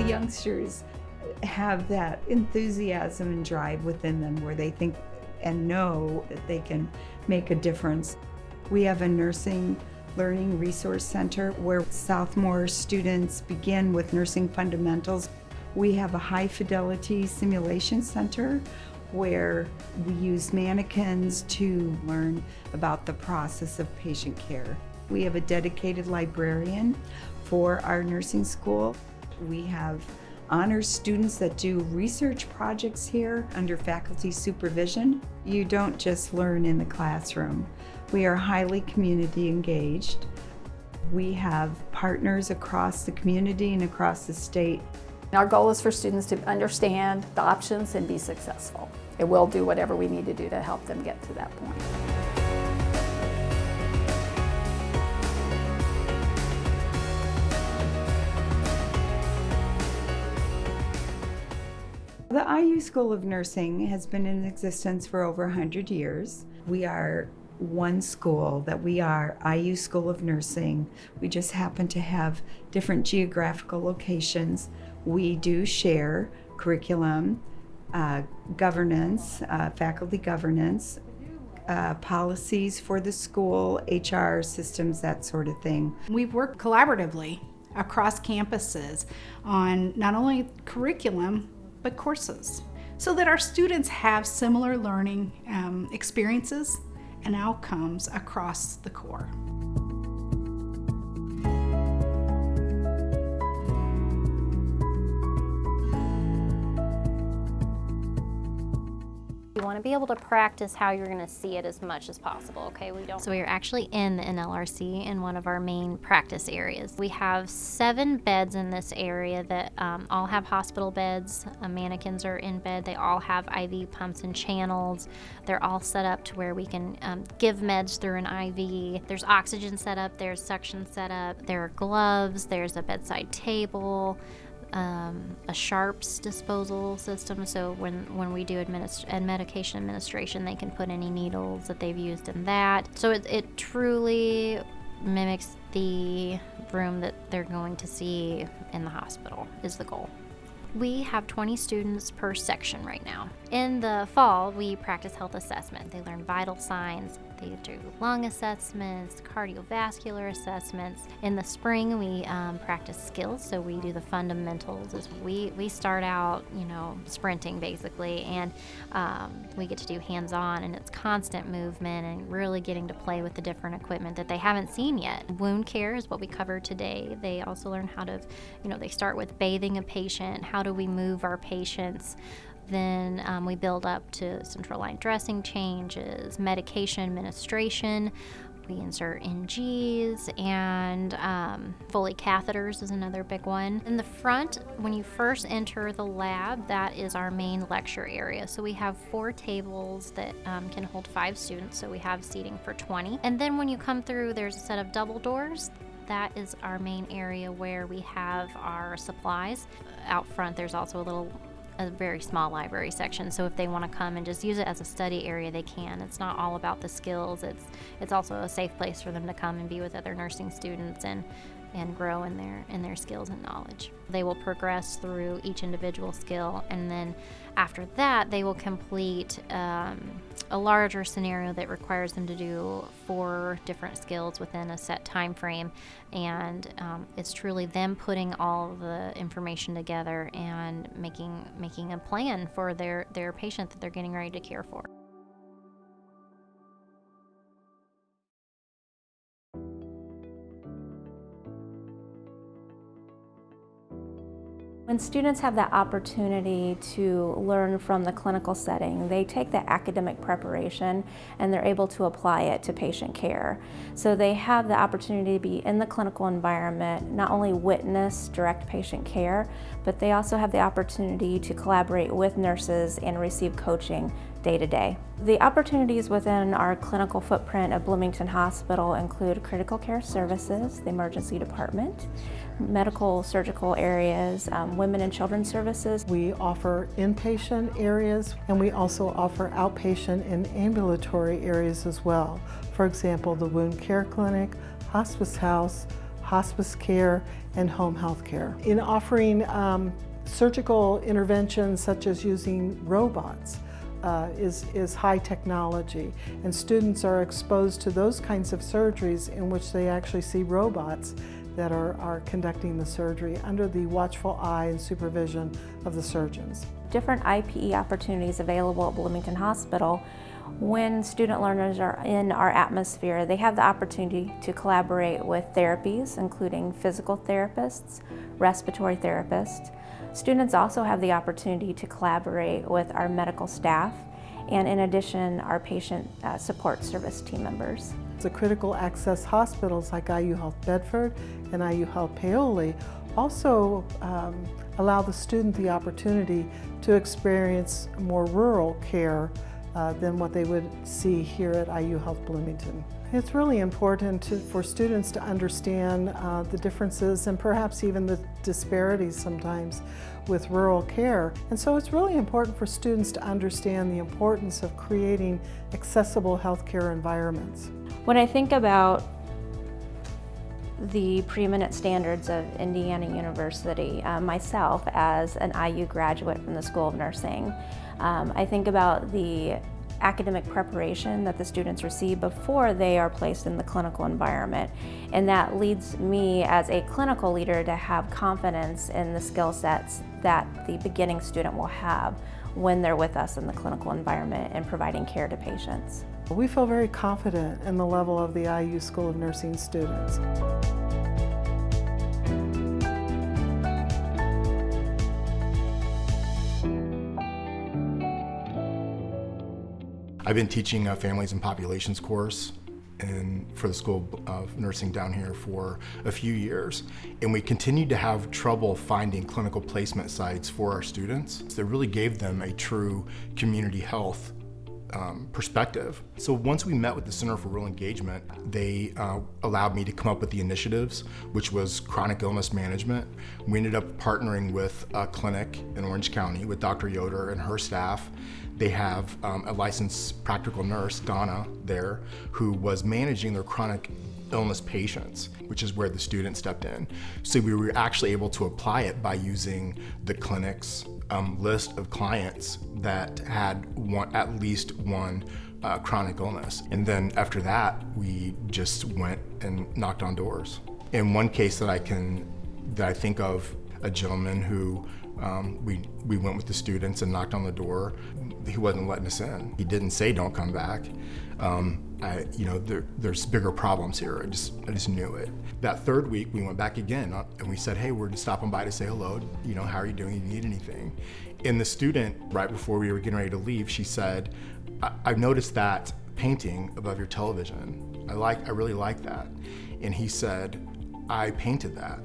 youngsters have that enthusiasm and drive within them where they think and know that they can make a difference. We have a nursing learning resource center where sophomore students begin with nursing fundamentals. We have a high fidelity simulation center where we use mannequins to learn about the process of patient care. We have a dedicated librarian for our nursing school. We have honors students that do research projects here under faculty supervision. You don't just learn in the classroom. We are highly community engaged. We have partners across the community and across the state. Our goal is for students to understand the options and be successful. And we'll do whatever we need to do to help them get to that point. The IU School of Nursing has been in existence for over 100 years. We are one school that we are IU School of Nursing. We just happen to have different geographical locations. We do share curriculum, governance, faculty governance, policies for the school, HR systems, that sort of thing. We've worked collaboratively across campuses on not only curriculum, but courses, so that our students have similar learning experiences and outcomes across the core. You want to be able to practice how you're going to see it as much as possible, okay? So we're actually in the NLRC in one of our main practice areas. We have 7 beds in this area that all have hospital beds. Mannequins are in bed. They all have IV pumps and channels. They're all set up to where we can give meds through an IV. There's oxygen set up, there's suction set up, there are gloves, there's a bedside table, a sharps disposal system, so when we do medication administration, they can put any needles that they've used in that. So it truly mimics the room that they're going to see in the hospital is the goal. We have 20 students per section right now. In the fall, we practice health assessment. They learn vital signs. They do lung assessments, cardiovascular assessments. In the spring, we practice skills, so we do the fundamentals. We start out, sprinting basically, and we get to do hands-on, and it's constant movement and really getting to play with the different equipment that they haven't seen yet. Wound care is what we covered today. They also learn how to, they start with bathing a patient. How do we move our patients? Then we build up to central line dressing changes, medication administration. We insert NGs, and Foley catheters is another big one. In the front, when you first enter the lab, that is our main lecture area. So we have 4 tables that can hold 5 students, so we have seating for 20. And then when you come through, there's a set of double doors. That is our main area where we have our supplies. Out front, there's also a very small library section, so if they want to come and just use it as a study area, they can. It's not all about the skills. It's also a safe place for them to come and be with other nursing students and grow in their skills and knowledge. They will progress through each individual skill, and then after that they will complete a larger scenario that requires them to do 4 different skills within a set time frame, and it's truly them putting all the information together and making a plan for their patient that they're getting ready to care for. When students have that opportunity to learn from the clinical setting, they take the academic preparation and they're able to apply it to patient care. So they have the opportunity to be in the clinical environment, not only witness direct patient care, but they also have the opportunity to collaborate with nurses and receive coaching day to day. The opportunities within our clinical footprint of Bloomington Hospital include critical care services, the emergency department, medical surgical areas, women and children's services. We offer inpatient areas, and we also offer outpatient and ambulatory areas as well. For example, the wound care clinic, hospice house, hospice care, and home health care. In offering surgical interventions such as using robots is high technology, and students are exposed to those kinds of surgeries in which they actually see robots that are conducting the surgery under the watchful eye and supervision of the surgeons. Different IPE opportunities available at Bloomington Hospital. When student learners are in our atmosphere, they have the opportunity to collaborate with therapies, including physical therapists, respiratory therapists. Students also have the opportunity to collaborate with our medical staff, and in addition, our patient support service team members. The critical access hospitals like IU Health Bedford and IU Health Paoli also allow the student the opportunity to experience more rural care than what they would see here at IU Health Bloomington. It's really important for students to understand the differences and perhaps even the disparities sometimes with rural care. And so it's really important for students to understand the importance of creating accessible healthcare environments. When I think about the preeminent standards of Indiana University, myself as an IU graduate from the School of Nursing, I think about the academic preparation that the students receive before they are placed in the clinical environment. And that leads me as a clinical leader to have confidence in the skill sets that the beginning student will have when they're with us in the clinical environment and providing care to patients. We feel very confident in the level of the IU School of Nursing students. I've been teaching a families and populations course for the School of Nursing down here for a few years, and we continued to have trouble finding clinical placement sites for our students that really gave them a true community health perspective. So once we met with the Center for Rural Engagement, they allowed me to come up with the initiatives, which was chronic illness management. We ended up partnering with a clinic in Orange County with Dr. Yoder and her staff. They have a licensed practical nurse, Donna, there, who was managing their chronic illness patients, which is where the student stepped in. So we were actually able to apply it by using the clinic's list of clients that had at least one chronic illness. And then after that, we just went and knocked on doors. In one case that I think of, a gentleman who we went with the students and knocked on the door. He wasn't letting us in. He didn't say don't come back. There's bigger problems here. I just knew it. That third week we went back again and we said, hey, we're just stopping by to say hello. How are you doing? Do you need anything? And the student, right before we were getting ready to leave, she said, I've noticed that painting above your television. I really like that. And he said, I painted that.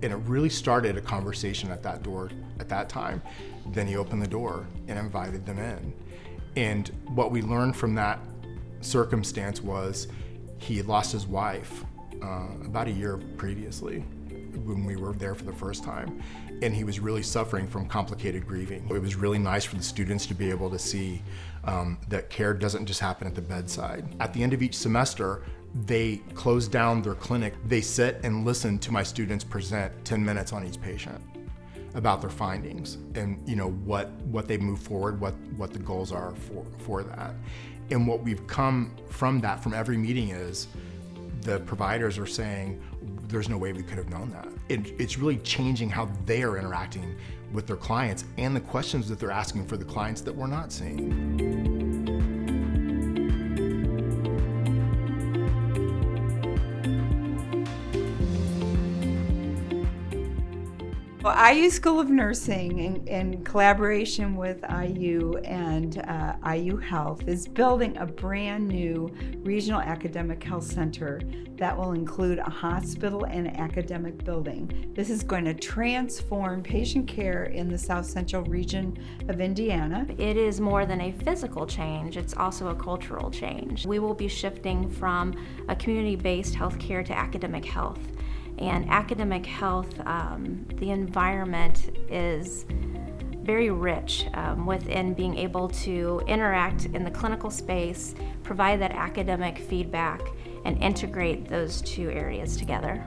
And it really started a conversation at that door at that time. Then he opened the door and invited them in. And what we learned from that circumstance was he had lost his wife about a year previously when we were there for the first time. And he was really suffering from complicated grieving. It was really nice for the students to be able to see that care doesn't just happen at the bedside. At the end of each semester, they close down their clinic. They sit and listen to my students present 10 minutes on each patient about their findings and what they move forward, what the goals are for that. And what we've come from that, from every meeting, is the providers are saying, there's no way we could have known that. It's really changing how they are interacting with their clients and the questions that they're asking for the clients that we're not seeing. Well, IU School of Nursing, in collaboration with IU and IU Health, is building a brand new regional academic health center that will include a hospital and an academic building. This is going to transform patient care in the South Central region of Indiana. It is more than a physical change, it's also a cultural change. We will be shifting from a community-based healthcare to academic health. And academic health, the environment is very rich within being able to interact in the clinical space, provide that academic feedback, and integrate those two areas together.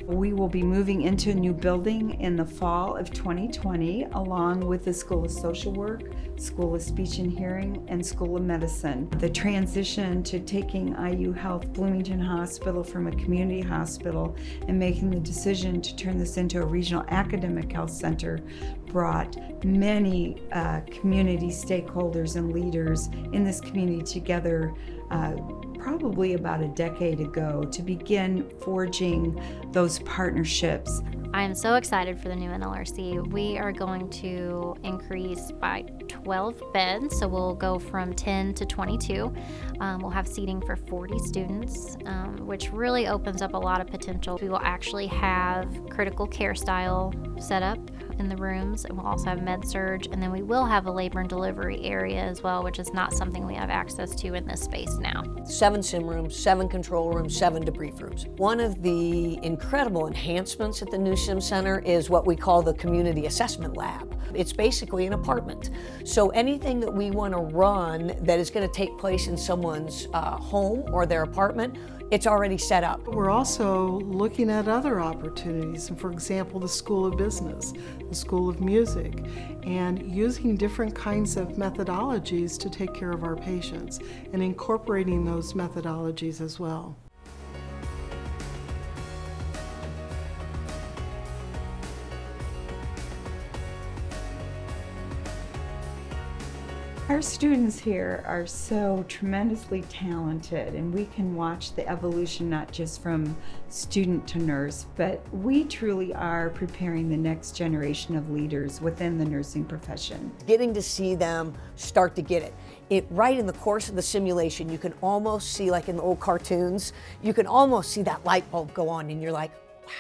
We will be moving into a new building in the fall of 2020, along with the School of Social Work, School of Speech and Hearing, and School of Medicine. The transition to taking IU Health Bloomington Hospital from a community hospital and making the decision to turn this into a regional academic health center brought many community stakeholders and leaders in this community together probably about a decade ago to begin forging those partnerships. I am so excited for the new NLRC. We are going to increase by 12 beds, so we'll go from 10 to 22. We'll have seating for 40 students, which really opens up a lot of potential. We will actually have critical care style set up in the rooms, and we'll also have med-surg, and then we will have a labor and delivery area as well, which is not something we have access to in this space now. 7 sim rooms, 7 control rooms, 7 debrief rooms. One of the incredible enhancements at the new sim center is what we call the community assessment lab. It's basically an apartment. So anything that we want to run that is going to take place in someone's home or their apartment, it's already set up. We're also looking at other opportunities, for example, the School of Business, the School of Music, and using different kinds of methodologies to take care of our patients and incorporating those methodologies as well. Our students here are so tremendously talented, and we can watch the evolution not just from student to nurse, but we truly are preparing the next generation of leaders within the nursing profession. Getting to see them start to get it right in the course of the simulation, you can almost see, like in the old cartoons, you can almost see that light bulb go on, and you're like, wow.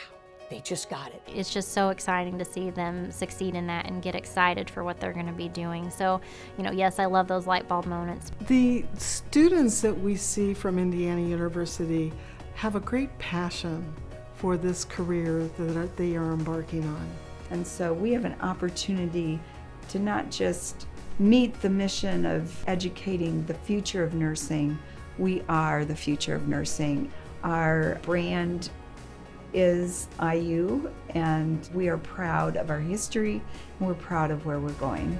They just got it. It's just so exciting to see them succeed in that and get excited for what they're going to be doing. So, yes, I love those light bulb moments. The students that we see from Indiana University have a great passion for this career that they are embarking on. And so we have an opportunity to not just meet the mission of educating the future of nursing, we are the future of nursing. Our brand is IU, and we are proud of our history, and we're proud of where we're going.